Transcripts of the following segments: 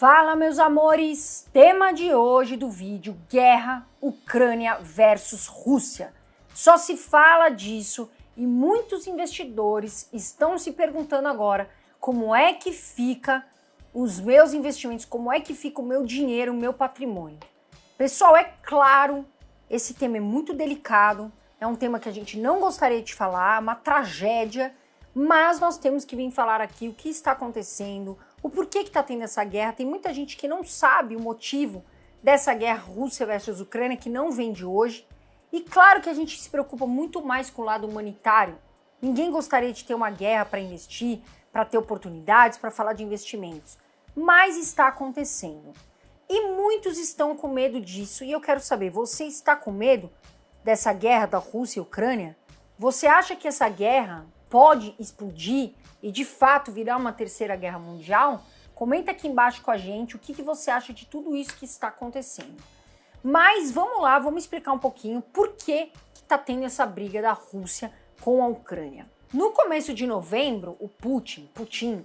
Fala, meus amores! Tema de hoje do vídeo: guerra Ucrânia versus Rússia. Só se fala disso e muitos investidores estão se perguntando agora como é que fica os meus investimentos, como é que fica o meu dinheiro, o meu patrimônio. Pessoal, é claro, esse tema é muito delicado, é um tema que a gente não gostaria de falar, uma tragédia, mas nós temos que vir falar aqui o que está acontecendo, o porquê que está tendo essa guerra. Tem muita gente que não sabe o motivo dessa guerra Rússia versus Ucrânia, que não vem de hoje. E claro que a gente se preocupa muito mais com o lado humanitário. Ninguém gostaria de ter uma guerra para investir, para ter oportunidades, para falar de investimentos. Mas está acontecendo. E muitos estão com medo disso. E eu quero saber, você está com medo dessa guerra da Rússia e Ucrânia? Você acha que essa guerra pode explodir e de fato virar uma terceira guerra mundial? Comenta aqui embaixo com a gente o que você acha de tudo isso que está acontecendo. Mas vamos lá, vamos explicar um pouquinho por que está tendo essa briga da Rússia com a Ucrânia. No começo de novembro, o Putin,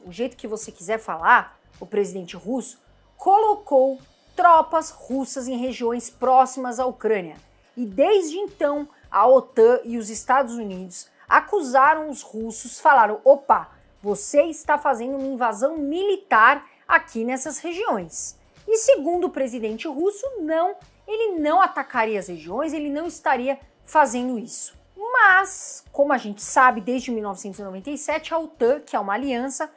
o jeito que você quiser falar, o presidente russo, colocou tropas russas em regiões próximas à Ucrânia. E desde então, a OTAN e os Estados Unidos acusaram os russos, falaram: opa, você está fazendo uma invasão militar aqui nessas regiões. E segundo o presidente russo, não, ele não atacaria as regiões, ele não estaria fazendo isso. Mas, como a gente sabe, desde 1997, a OTAN, que é uma aliança,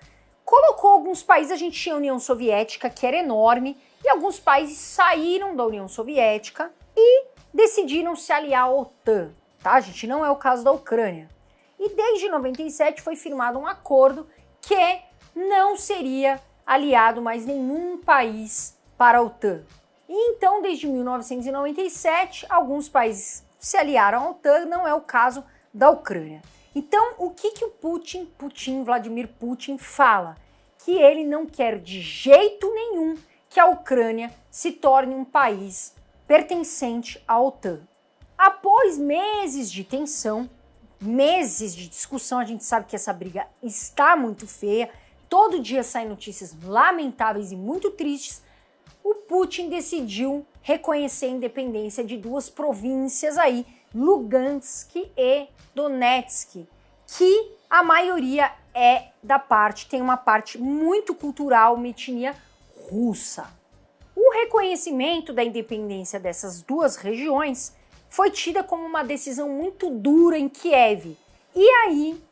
colocou alguns países. A gente tinha a União Soviética, que era enorme, e alguns países saíram da União Soviética e decidiram se aliar à OTAN, tá, gente? Não é o caso da Ucrânia. E desde 97 foi firmado um acordo que não seria aliado mais nenhum país para a OTAN. E então, desde 1997, alguns países se aliaram à OTAN, não é o caso da Ucrânia. Então, o que o Vladimir Putin fala? Que ele não quer de jeito nenhum que a Ucrânia se torne um país pertencente à OTAN. Após meses de tensão, meses de discussão, a gente sabe que essa briga está muito feia, todo dia saem notícias lamentáveis e muito tristes. O Putin decidiu reconhecer a independência de duas províncias aí, Lugansk e Donetsk, que a maioria tem uma parte muito cultural, uma etnia russa. O reconhecimento da independência dessas duas regiões foi tida como uma decisão muito dura em Kiev. E aí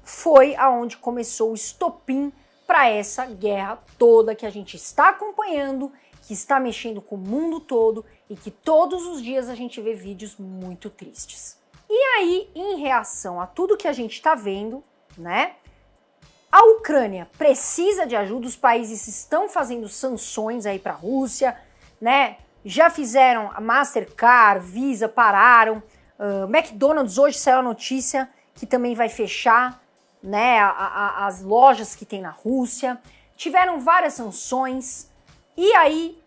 foi aonde começou o estopim para essa guerra toda que a gente está acompanhando, que está mexendo com o mundo todo e que todos os dias a gente vê vídeos muito tristes. E aí, em reação a tudo que a gente está vendo, né? A Ucrânia precisa de ajuda, os países estão fazendo sanções aí para a Rússia, né? Já fizeram a Mastercard, Visa, pararam. McDonald's, hoje saiu a notícia que também vai fechar, né, as lojas que tem na Rússia. Tiveram várias sanções. E aí,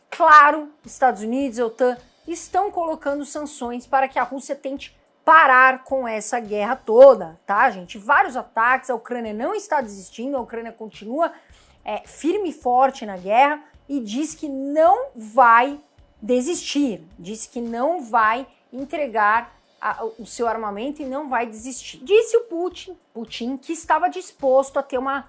claro, Estados Unidos e OTAN estão colocando sanções para que a Rússia tente parar com essa guerra toda, tá, gente? Vários ataques, a Ucrânia não está desistindo, a Ucrânia continua firme e forte na guerra e diz que não vai desistir, diz que não vai entregar o seu armamento e não vai desistir. Disse o Putin que estava disposto a ter uma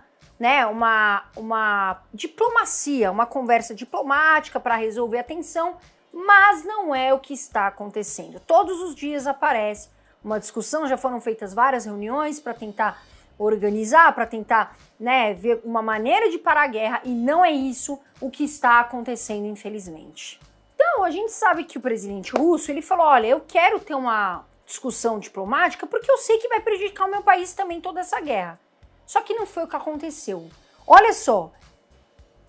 diplomacia, uma conversa diplomática para resolver a tensão, mas não é o que está acontecendo. Todos os dias aparece uma discussão, já foram feitas várias reuniões para tentar organizar, para tentar, né, ver uma maneira de parar a guerra, e não é isso o que está acontecendo, infelizmente. Então, a gente sabe que o presidente russo, ele falou: olha, eu quero ter uma discussão diplomática porque eu sei que vai prejudicar o meu país também toda essa guerra. Só que não foi o que aconteceu. Olha só,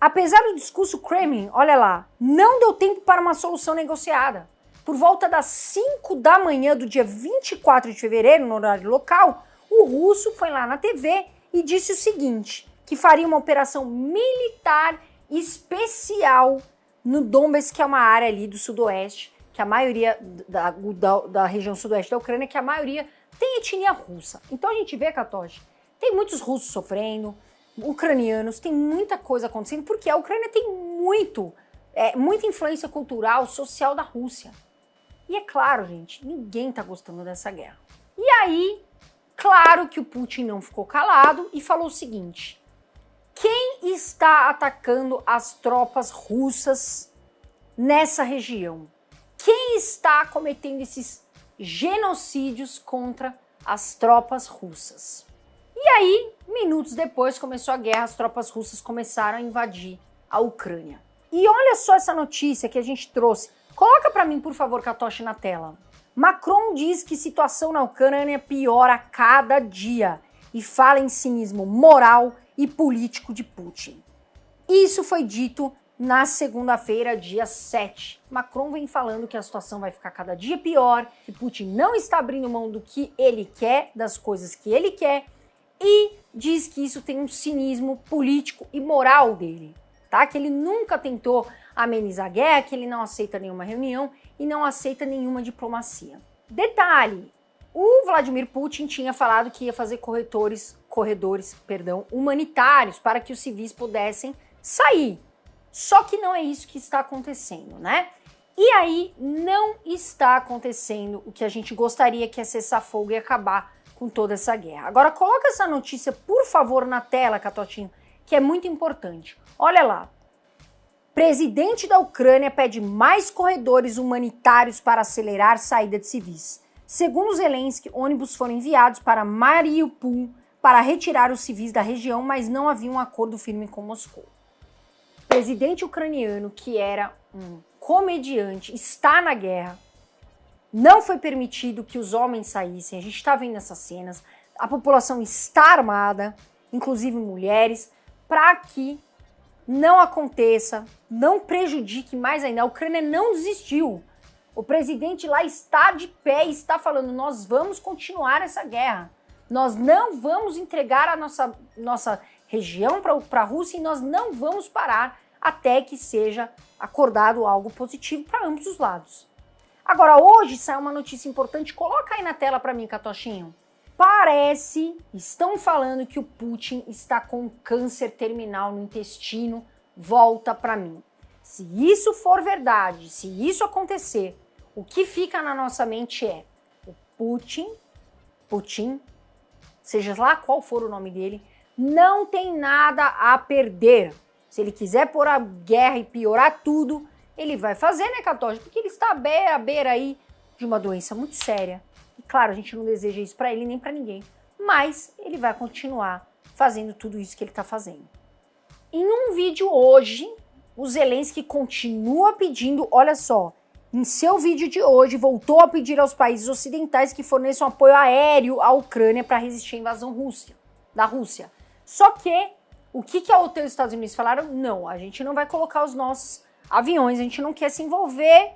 apesar do discurso Kremlin, olha lá, não deu tempo para uma solução negociada. Por volta das 5 da manhã do dia 24 de fevereiro, no horário local, o russo foi lá na TV e disse o seguinte, que faria uma operação militar especial no Donbas, que é uma área ali do sudoeste, que a maioria da região sudoeste da Ucrânia, que a maioria tem etnia russa. Então a gente vê, Katoshi, tem muitos russos sofrendo, ucranianos, tem muita coisa acontecendo, porque a Ucrânia tem muita influência cultural, social da Rússia. E é claro, gente, ninguém tá gostando dessa guerra. E aí, claro que o Putin não ficou calado e falou o seguinte: quem está atacando as tropas russas nessa região? Quem está cometendo esses genocídios contra as tropas russas? E aí, minutos depois, começou a guerra, as tropas russas começaram a invadir a Ucrânia. E olha só essa notícia que a gente trouxe. Coloca para mim, por favor, Katoshi, na tela. Macron diz que a situação na Ucrânia piora a cada dia e fala em cinismo moral e político de Putin. Isso foi dito na segunda-feira, dia 7. Macron vem falando que a situação vai ficar cada dia pior, que Putin não está abrindo mão do que ele quer, das coisas que ele quer, e diz que isso tem um cinismo político e moral dele, tá? Que ele nunca tentou amenizar a guerra, que ele não aceita nenhuma reunião e não aceita nenhuma diplomacia. Detalhe, o Vladimir Putin tinha falado que ia fazer corredores humanitários para que os civis pudessem sair. Só que não é isso que está acontecendo, né? E aí não está acontecendo o que a gente gostaria, que é cessar fogo e acabar com toda essa guerra. Agora coloca essa notícia, por favor, na tela, Catotinho, que é muito importante. Olha lá. Presidente da Ucrânia pede mais corredores humanitários para acelerar saída de civis. Segundo Zelensky, ônibus foram enviados para Mariupol para retirar os civis da região, mas não havia um acordo firme com Moscou. O presidente ucraniano, que era um comediante, está na guerra. Não foi permitido que os homens saíssem. A gente está vendo essas cenas. A população está armada, inclusive mulheres, para que não aconteça, não prejudique mais ainda. A Ucrânia não desistiu. O presidente lá está de pé e está falando: nós vamos continuar essa guerra. Nós não vamos entregar a nossa região para a Rússia e nós não vamos parar até que seja acordado algo positivo para ambos os lados. Agora, hoje saiu uma notícia importante. Coloca aí na tela para mim, Catochinho. Estão falando que o Putin está com câncer terminal no intestino. Volta para mim. Se isso for verdade, se isso acontecer, o que fica na nossa mente é: o Putin, seja lá qual for o nome dele, não tem nada a perder. Se ele quiser pôr a guerra e piorar tudo, ele vai fazer, né, Catoche? Porque ele está à beira aí de uma doença muito séria. E claro, a gente não deseja isso para ele nem para ninguém. Mas ele vai continuar fazendo tudo isso que ele está fazendo. Em um vídeo hoje, o Zelensky continua pedindo, olha só, em seu vídeo de hoje, voltou a pedir aos países ocidentais que forneçam apoio aéreo à Ucrânia para resistir à invasão da Rússia. Só que, o que a OTAN e os Estados Unidos falaram? Não, a gente não vai colocar os nossos aviões, a gente não quer se envolver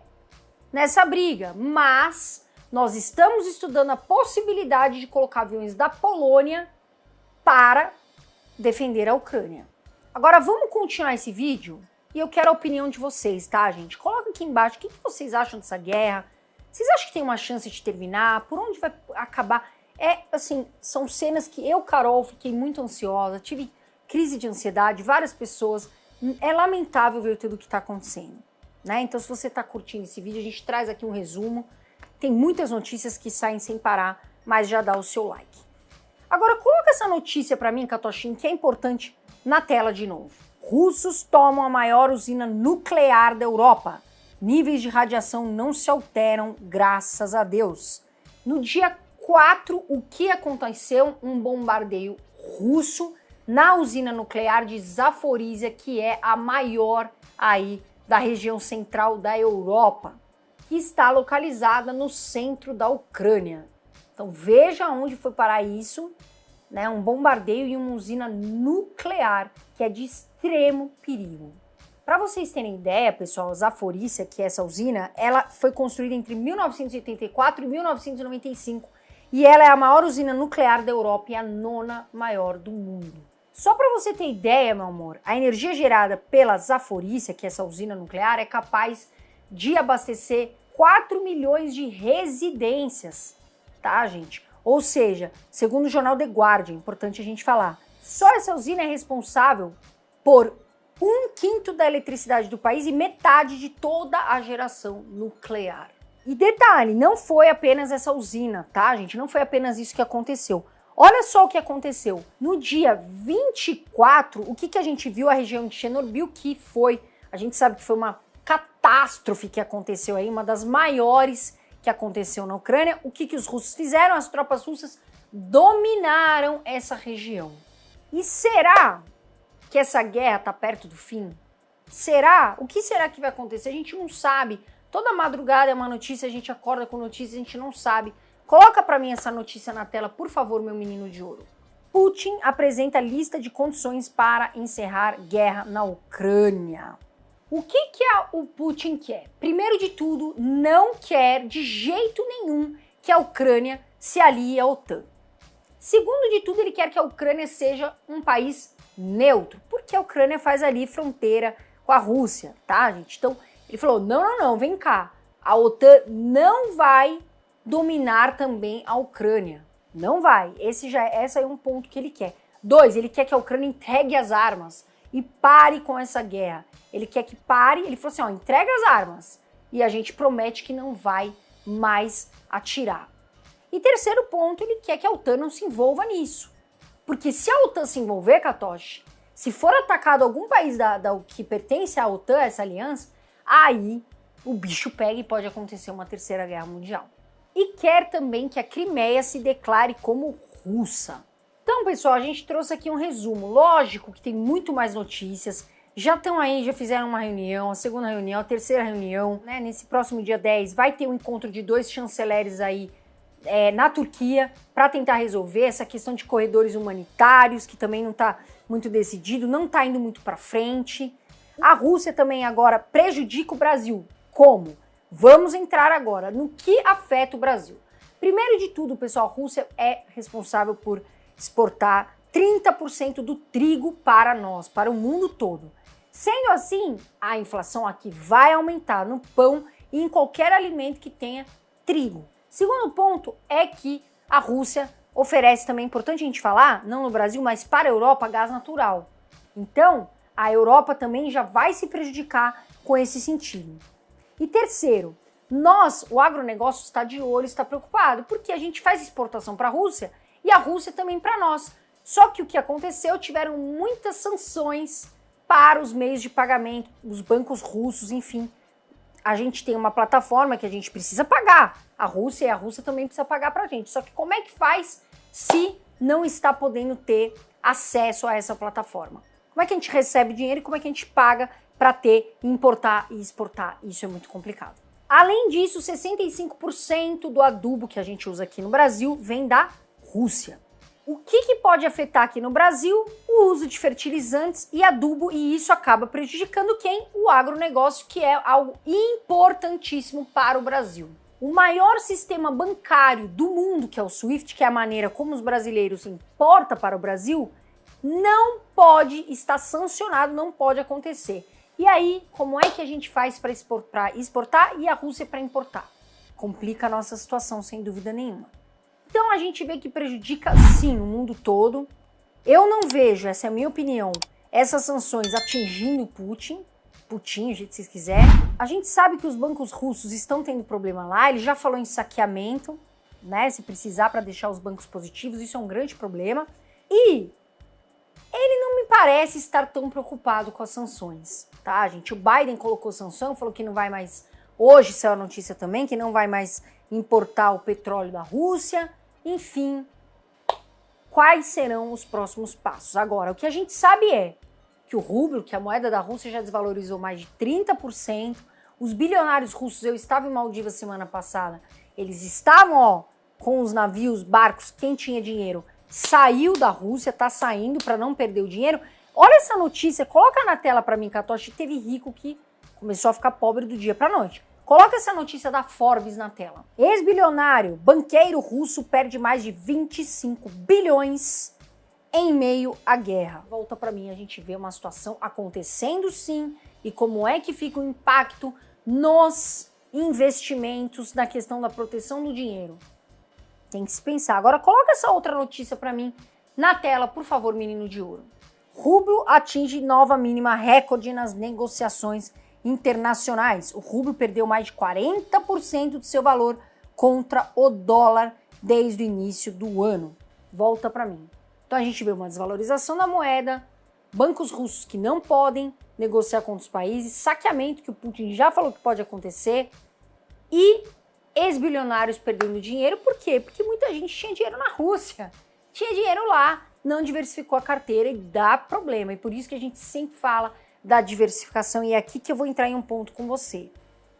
nessa briga, mas nós estamos estudando a possibilidade de colocar aviões da Polônia para defender a Ucrânia. Agora vamos continuar esse vídeo e eu quero a opinião de vocês, tá, gente? Coloca aqui embaixo o que vocês acham dessa guerra. Vocês acham que tem uma chance de terminar? Por onde vai acabar? São cenas que eu, Carol, fiquei muito ansiosa, tive crise de ansiedade, várias pessoas. É lamentável ver tudo o que está acontecendo, né? Então, se você está curtindo esse vídeo, a gente traz aqui um resumo. Tem muitas notícias que saem sem parar, mas já dá o seu like. Agora, coloca essa notícia para mim, Catochinho, que é importante, na tela de novo. Russos tomam a maior usina nuclear da Europa. Níveis de radiação não se alteram, graças a Deus. No dia 4, o que aconteceu? Um bombardeio russo na usina nuclear de Zaporizhzhia, que é a maior aí da região central da Europa, que está localizada no centro da Ucrânia. Então veja onde foi parar isso, né? Um bombardeio em uma usina nuclear, que é de extremo perigo. Para vocês terem ideia, pessoal, Zaporizhzhia, que é essa usina, ela foi construída entre 1984 e 1995 e ela é a maior usina nuclear da Europa e a 9ª maior do mundo. Só para você ter ideia, meu amor, a energia gerada pela Zaporizhzhia, que é essa usina nuclear, é capaz de abastecer 4 milhões de residências, tá, gente? Ou seja, segundo o jornal The Guardian, importante a gente falar, Só essa usina é responsável por 1/5 da eletricidade do país e metade de toda a geração nuclear. E detalhe, não foi apenas essa usina, tá, gente? Não foi apenas isso que aconteceu. Olha só o que aconteceu. No dia 24, o que a gente viu? A região de Chernobyl, que foi, a gente sabe que foi uma catástrofe que aconteceu aí, uma das maiores que aconteceu na Ucrânia. O que os russos fizeram? As tropas russas dominaram essa região. E será que essa guerra está perto do fim? Será? O que será que vai acontecer? A gente não sabe. Toda madrugada é uma notícia, a gente acorda com notícia, a gente não sabe. Coloca para mim essa notícia na tela, por favor, meu menino de ouro. Putin apresenta lista de condições para encerrar guerra na Ucrânia. O que o Putin quer? Primeiro de tudo, não quer de jeito nenhum que a Ucrânia se alie à OTAN. Segundo de tudo, ele quer que a Ucrânia seja um país neutro, porque a Ucrânia faz ali fronteira com a Rússia, tá, gente? Então, ele falou, não, vem cá, a OTAN não vai dominar também a Ucrânia, não vai. Esse é um ponto que ele quer. 2, ele quer que a Ucrânia entregue as armas e pare com essa guerra. Ele quer que pare, ele falou assim, ó, entrega as armas e a gente promete que não vai mais atirar. E terceiro ponto, ele quer que a OTAN não se envolva nisso. Porque se a OTAN se envolver, Katoshi, se for atacado algum país que pertence à OTAN, essa aliança, aí o bicho pega e pode acontecer uma terceira guerra mundial. E quer também que a Crimeia se declare como russa. Então, pessoal, a gente trouxe aqui um resumo. Lógico que tem muito mais notícias. Já estão aí, já fizeram uma reunião, a segunda reunião, a terceira reunião, né? Nesse próximo dia 10 vai ter um encontro de 2 chanceleres aí na Turquia para tentar resolver essa questão de corredores humanitários, que também não está muito decidido, não está indo muito para frente. A Rússia também agora prejudica o Brasil. Como? Vamos entrar agora no que afeta o Brasil. Primeiro de tudo, pessoal, a Rússia é responsável por exportar 30% do trigo para nós, para o mundo todo. Sendo assim, a inflação aqui vai aumentar no pão e em qualquer alimento que tenha trigo. Segundo ponto é que a Rússia oferece também, importante a gente falar, não no Brasil, mas para a Europa, gás natural. Então, a Europa também já vai se prejudicar com esse sentido. E terceiro, o agronegócio está de olho, está preocupado, porque a gente faz exportação para a Rússia e a Rússia também para nós. Só que o que aconteceu, tiveram muitas sanções para os meios de pagamento, os bancos russos, enfim. A gente tem uma plataforma que a gente precisa pagar. A Rússia e a Rússia também precisa pagar para a gente. Só que como é que faz se não está podendo ter acesso a essa plataforma? Como é que a gente recebe dinheiro e como é que a gente paga para ter, importar e exportar? Isso é muito complicado. Além disso, 65% do adubo que a gente usa aqui no Brasil vem da Rússia. O que pode afetar aqui no Brasil? O uso de fertilizantes e adubo, e isso acaba prejudicando quem? O agronegócio, que é algo importantíssimo para o Brasil. O maior sistema bancário do mundo, que é o SWIFT, que é a maneira como os brasileiros importam para o Brasil, não pode estar sancionado, não pode acontecer. E aí, como é que a gente faz para exportar e a Rússia para importar? Complica a nossa situação, sem dúvida nenhuma. Então a gente vê que prejudica sim o mundo todo. Eu não vejo, essa é a minha opinião, essas sanções atingindo Putin, do jeito que vocês quiserem. A gente sabe que os bancos russos estão tendo problema lá, ele já falou em saqueamento, né? Se precisar para deixar os bancos positivos, isso é um grande problema. E ele não me parece estar tão preocupado com as sanções, tá, gente? O Biden colocou sanção, falou que não vai mais, hoje saiu a notícia também, que não vai mais importar o petróleo da Rússia. Enfim, quais serão os próximos passos? Agora, o que a gente sabe é que o rublo, que a moeda da Rússia já desvalorizou mais de 30%, os bilionários russos, eu estava em Maldivas semana passada, eles estavam, com os navios, barcos, quem tinha dinheiro, saiu da Rússia, tá saindo para não perder o dinheiro. Olha essa notícia, coloca na tela para mim, Katoshi, teve rico que começou a ficar pobre do dia para noite. Coloca essa notícia da Forbes na tela. Ex-bilionário, banqueiro russo perde mais de 25 bilhões em meio à guerra. Volta para mim, a gente vê uma situação acontecendo sim e como é que fica o impacto nos investimentos, na questão da proteção do dinheiro. Tem que se pensar. Agora coloca essa outra notícia para mim Na tela, por favor, menino de ouro. Rublo atinge nova mínima recorde nas negociações internacionais. O rublo perdeu mais de 40% do seu valor contra o dólar desde o início do ano. Volta para mim. Então a gente vê uma desvalorização da moeda, bancos russos que não podem negociar com outros países, saqueamento que o Putin já falou que pode acontecer e ex-bilionários perdendo dinheiro. Por quê? Porque muita gente tinha dinheiro na Rússia, tinha dinheiro lá, não diversificou a carteira e dá problema. E por isso que a gente sempre fala da diversificação e é aqui que eu vou entrar em um ponto com você.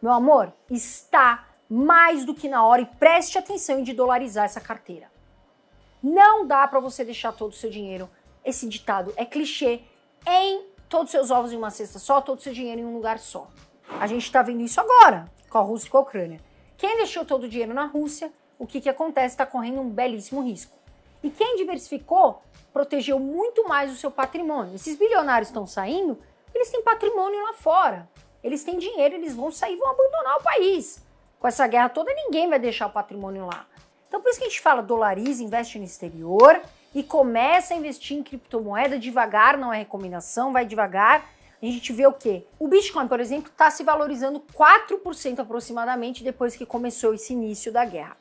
Meu amor, está mais do que na hora e preste atenção em de dolarizar essa carteira. Não dá para você deixar todo o seu dinheiro, esse ditado é clichê, em todos os seus ovos em uma cesta só, todo o seu dinheiro em um lugar só. A gente está vendo isso agora, com a Rússia e com a Ucrânia. Quem deixou todo o dinheiro na Rússia, o que acontece? Está correndo um belíssimo risco. E quem diversificou, protegeu muito mais o seu patrimônio. Esses bilionários estão saindo, eles têm patrimônio lá fora. Eles têm dinheiro, eles vão sair, vão abandonar o país. Com essa guerra toda, ninguém vai deixar o patrimônio lá. Então, por isso que a gente fala, dolariza, investe no exterior e começa a investir em criptomoeda devagar, não é recomendação, vai devagar. A gente vê o quê? O Bitcoin, por exemplo, está se valorizando 4% aproximadamente depois que começou esse início da guerra.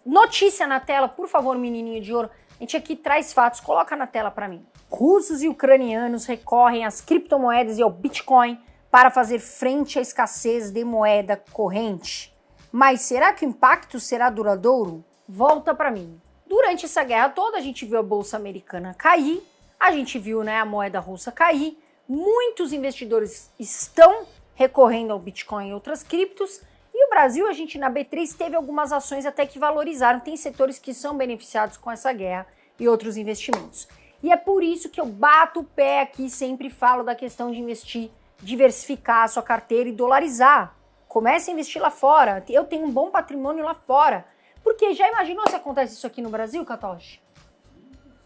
Notícia na tela, por favor, menininho de ouro. A gente aqui traz fatos, coloca na tela para mim. Russos e ucranianos recorrem às criptomoedas e ao Bitcoin para fazer frente à escassez de moeda corrente. Mas será que o impacto será duradouro? Volta para mim. Durante essa guerra toda, a gente viu a bolsa americana cair, a gente viu, né, a moeda russa cair, muitos investidores estão recorrendo ao Bitcoin e outras criptos, e o Brasil, a gente na B3 teve algumas ações até que valorizaram, tem setores que são beneficiados com essa guerra e outros investimentos. E é por isso que eu bato o pé aqui e sempre falo da questão de investir, diversificar a sua carteira e dolarizar. Comece a investir lá fora, eu tenho um bom patrimônio lá fora. Porque já imaginou se acontece isso aqui no Brasil, Katoshi?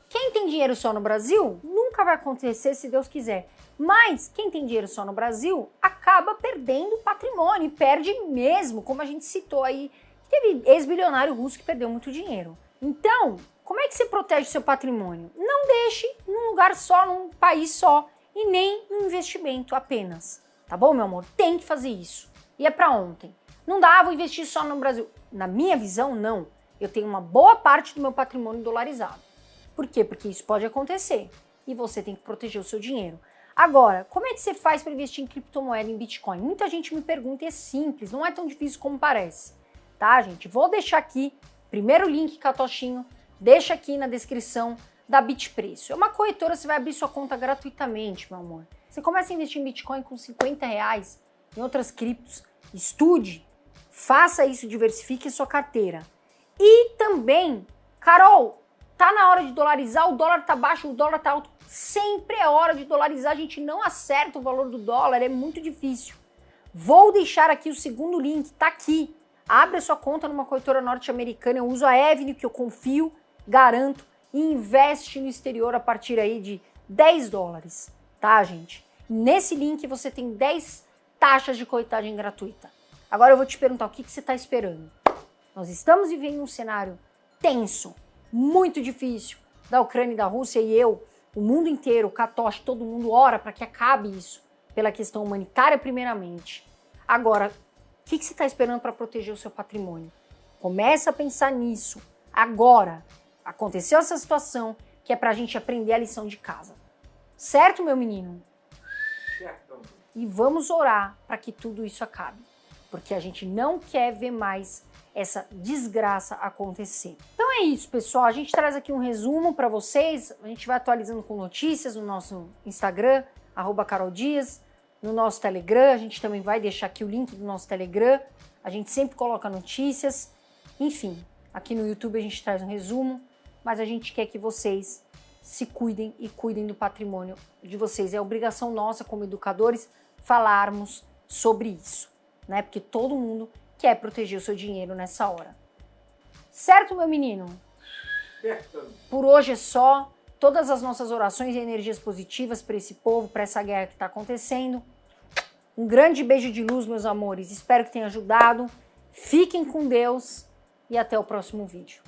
Quem tem dinheiro só no Brasil, nunca vai acontecer se Deus quiser. Mas quem tem dinheiro só no Brasil, acaba perdendo patrimônio, e perde mesmo, como a gente citou aí. Teve ex-bilionário russo que perdeu muito dinheiro. Então, como é que você protege seu patrimônio? Não deixe num lugar só, num país só, e nem num investimento apenas. Tá bom, meu amor? Tem que fazer isso. E é pra ontem. Não dá, vou investir só no Brasil. Na minha visão, não. Eu tenho uma boa parte do meu patrimônio dolarizado. Por quê? Porque isso pode acontecer. E você tem que proteger o seu dinheiro. Agora, como é que você faz para investir em criptomoeda, em Bitcoin? Muita gente me pergunta e é simples, não é tão difícil como parece. Tá, gente? Vou deixar aqui, primeiro link, Katoshinho, deixa aqui na descrição da Bitpreço. É uma corretora, você vai abrir sua conta gratuitamente, meu amor. Você começa a investir em Bitcoin com R$50, em outras criptos. Estude, faça isso, diversifique sua carteira. E também, Carol, tá na hora de dolarizar, o dólar tá baixo, o dólar tá alto. Sempre é hora de dolarizar, a gente não acerta o valor do dólar, é muito difícil. Vou deixar aqui o segundo link, tá aqui. Abre a sua conta numa corretora norte-americana, eu uso a Avenue, que eu confio, garanto, e investe no exterior a partir aí de $10, tá, gente? Nesse link você tem 10 taxas de corretagem gratuita. Agora eu vou te perguntar, o que você está esperando? Nós estamos vivendo um cenário tenso, muito difícil, da Ucrânia e da Rússia, e o mundo inteiro, o Katoshi, todo mundo ora para que acabe isso, pela questão humanitária primeiramente. Agora, o que você está esperando para proteger o seu patrimônio? Começa a pensar nisso, agora. Aconteceu essa situação, que é para a gente aprender a lição de casa. Certo, meu menino? Certo. E vamos orar para que tudo isso acabe, porque a gente não quer ver mais essa desgraça acontecer. Então é isso, pessoal. A gente traz aqui um resumo para vocês. A gente vai atualizando com notícias no nosso Instagram, @caroldias, no nosso Telegram. A gente também vai deixar aqui o link do nosso Telegram. A gente sempre coloca notícias. Enfim, aqui no YouTube a gente traz um resumo, mas a gente quer que vocês se cuidem e cuidem do patrimônio de vocês. É obrigação nossa como educadores falarmos sobre isso, né? Porque todo mundo quer proteger o seu dinheiro nessa hora. Certo, meu menino? Certo. Por hoje é só. Todas as nossas orações e energias positivas para esse povo, para essa guerra que está acontecendo. Um grande beijo de luz, meus amores. Espero que tenha ajudado. Fiquem com Deus e até o próximo vídeo.